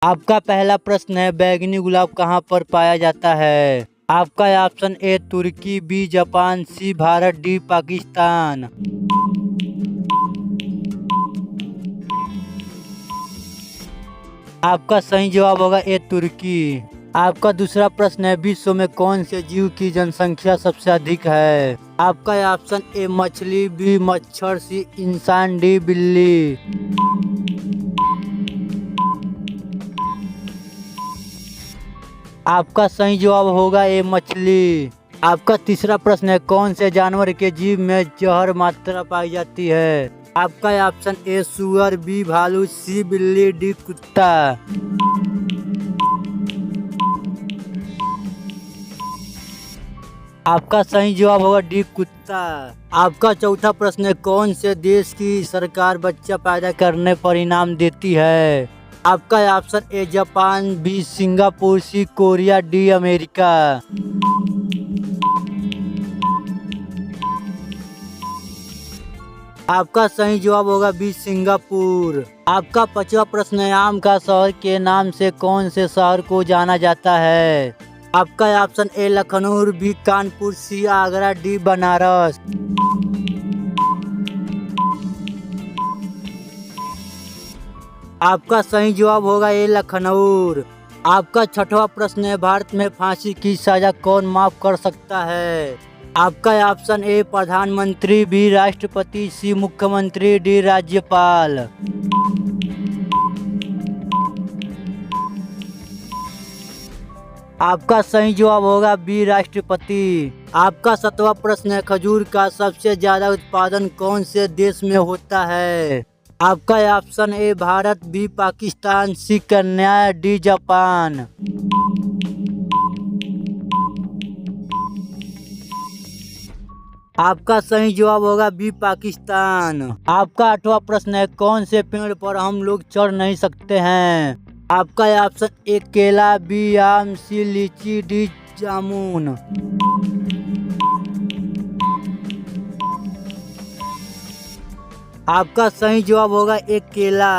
आपका पहला प्रश्न है, बैंगनी गुलाब कहाँ पर पाया जाता है? आपका ऑप्शन ए तुर्की, B Japan, C Bharat, D Pakistan. आपका सही जवाब होगा ए तुर्की। आपका दूसरा प्रश्न है, विश्व में कौन से जीव की जनसंख्या सबसे अधिक है? आपका ऑप्शन ए मछली, बी मच्छर, सी इंसान, डी बिल्ली। आपका सही जवाब होगा ए मछली। आपका तीसरा प्रश्न है, कौन से जानवर के जीभ में जहर मात्रा पाई जाती है? आपका ऑप्शन ए सुअर, बी भालू, सी बिल्ली, डी कुत्ता। आपका सही जवाब होगा डी कुत्ता। आपका चौथा प्रश्न है, कौन से देश की सरकार बच्चा पैदा करने पर इनाम देती है? आपका option A Japan, B Singapore, C Korea, D America. आपका सही जवाब होगा बी सिंगापुर। आपका पांचवा प्रश्न है, आम का शहर के नाम से कौन से शहर को जाना जाता है? आपका option A Lucknow, B Kanpur, C Agra, D Banaras. आपका सही जवाब होगा ए लखनऊ। आपका छठवां प्रश्न है, भारत में फांसी की सजा कौन माफ कर सकता है? आपका ऑप्शन ए प्रधानमंत्री, बी राष्ट्रपति, सी मुख्यमंत्री, डी राज्यपाल। आपका सही जवाब होगा बी राष्ट्रपति। आपका सातवां प्रश्न है, खजूर का सबसे ज्यादा उत्पादन कौन से देश में होता है? आपका option A Bharat, B Pakistan, C Kenya, D Japan. आपका सही जवाब होगा बी पाकिस्तान। आपका आठवां प्रश्न है, कौन से पेड़ पर हम लोग चढ़ नहीं सकते हैं? आपका ऑप्शन ए केला, बी आम, सी लीची, डी जामुन। आपका सही जवाब होगा एक केला।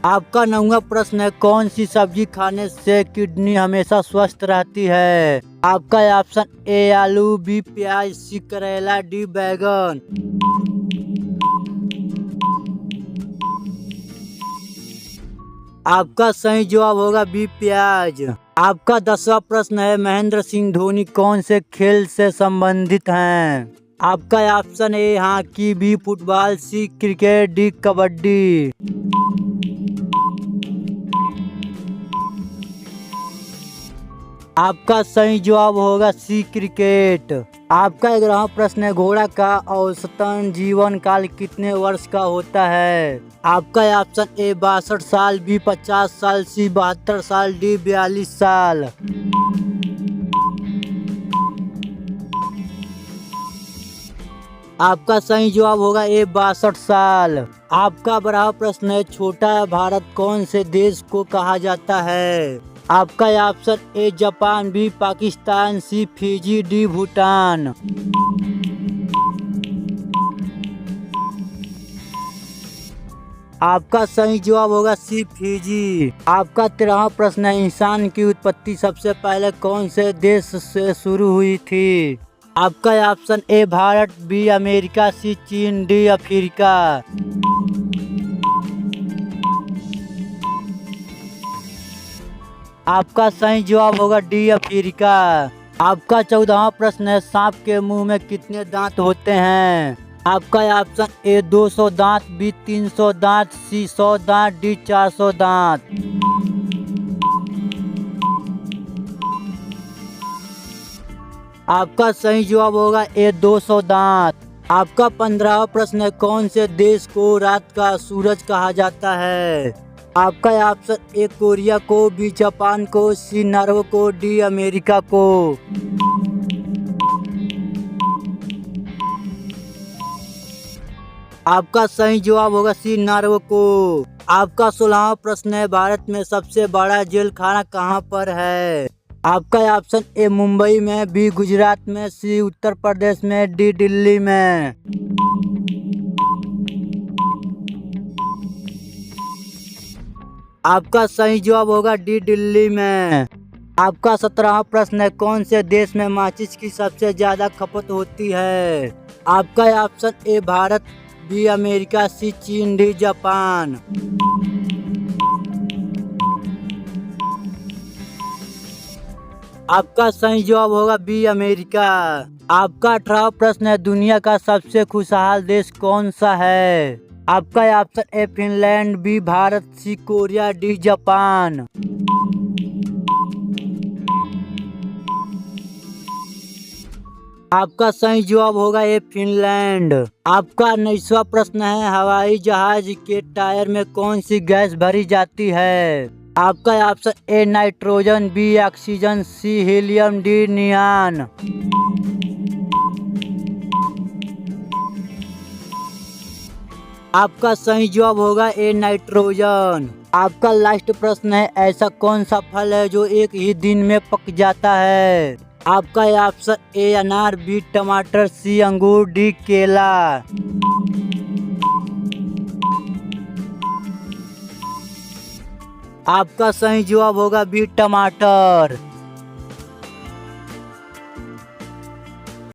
आपका नौवां प्रश्न है, कौन सी सब्जी खाने से किडनी हमेशा स्वस्थ रहती है? आपका ऑप्शन ए आलू, बी प्याज, सी करेला, डी बैगन। आपका सही जवाब होगा बी प्याज। आपका 10वां प्रश्न है, महेंद्र सिंह धोनी कौन से खेल से संबंधित हैं? आपका option A hockey, B football, C cricket, D kabaddi. आपका सही जवाब होगा सी क्रिकेट। आपका 11वां प्रश्न है, घोड़ा का औसतन जीवन काल कितने वर्ष का होता है? आपका ऑप्शन ए 62 साल, बी 50 साल, सी 72 साल, डी 42 साल। आपका सही जवाब होगा ए 62 साल। आपका 12वां प्रश्न है, छोटा भारत कौन से देश को कहा जाता है? आपका option A Japan, B Pakistan, C Fiji, D Bhutan. आपका सही जवाब होगा सी फिजी। आपका 13वां प्रश्न है, इंसान की उत्पत्ति सबसे पहले कौन से देश से शुरू हुई थी? आपका option A Bharat, B America, सी चीन, डी अफ्रीका। आपका सही जवाब होगा डी अफ्रीका। आपका 14वां प्रश्न है, सांप के मुंह में कितने दांत होते हैं? आपका ऑप्शन ए 200 दांत, बी 300 दांत, सी 100 दांत, डी 400 दांत। आपका सही जवाब होगा ए 200 दांत। आपका 15वां प्रश्न है, कौन से देश को रात का सूरज कहा जाता है? आपका ऑप्शन ए कोरिया को, बी जापान को, सी नॉर्वे को, डी अमेरिका को। आपका सही जवाब होगा सी नॉर्वे को। आपका 16वां प्रश्न है, भारत में सबसे बड़ा जेल खाना कहाँ पर है? आपका ऑप्शन ए मुंबई में, बी गुजरात में, सी उत्तर प्रदेश में, डी दिल्ली में। आपका सही जवाब होगा डी, दिल्ली में। आपका 17वां प्रश्न है, कौन से देश में माचिस की सबसे ज्यादा खपत होती है? आपका option A Bharat, B America, सी चीन, डी जापान। आपका सही जवाब होगा बी अमेरिका। आपका 18वां प्रश्न है, दुनिया का सबसे खुशहाल देश कौन सा है? आपका option A Finland, B Bharat, C Korea, D Japan. आपका सही जवाब होगा ए फिनलैंड। आपका 19वां प्रश्न है, हवाई जहाज के टायर में कौन सी गैस भरी जाती है? आपका option A nitrogen, B oxygen, C helium, D neon. आपका सही जवाब होगा ए नाइट्रोजन। आपका लास्ट प्रश्न है, ऐसा कौन सा फल है जो एक ही दिन में पक जाता है? आपका ऑप्शन ए अनार, बी टमाटर, सी अंगूर, डी केला। आपका सही जवाब होगा बी टमाटर।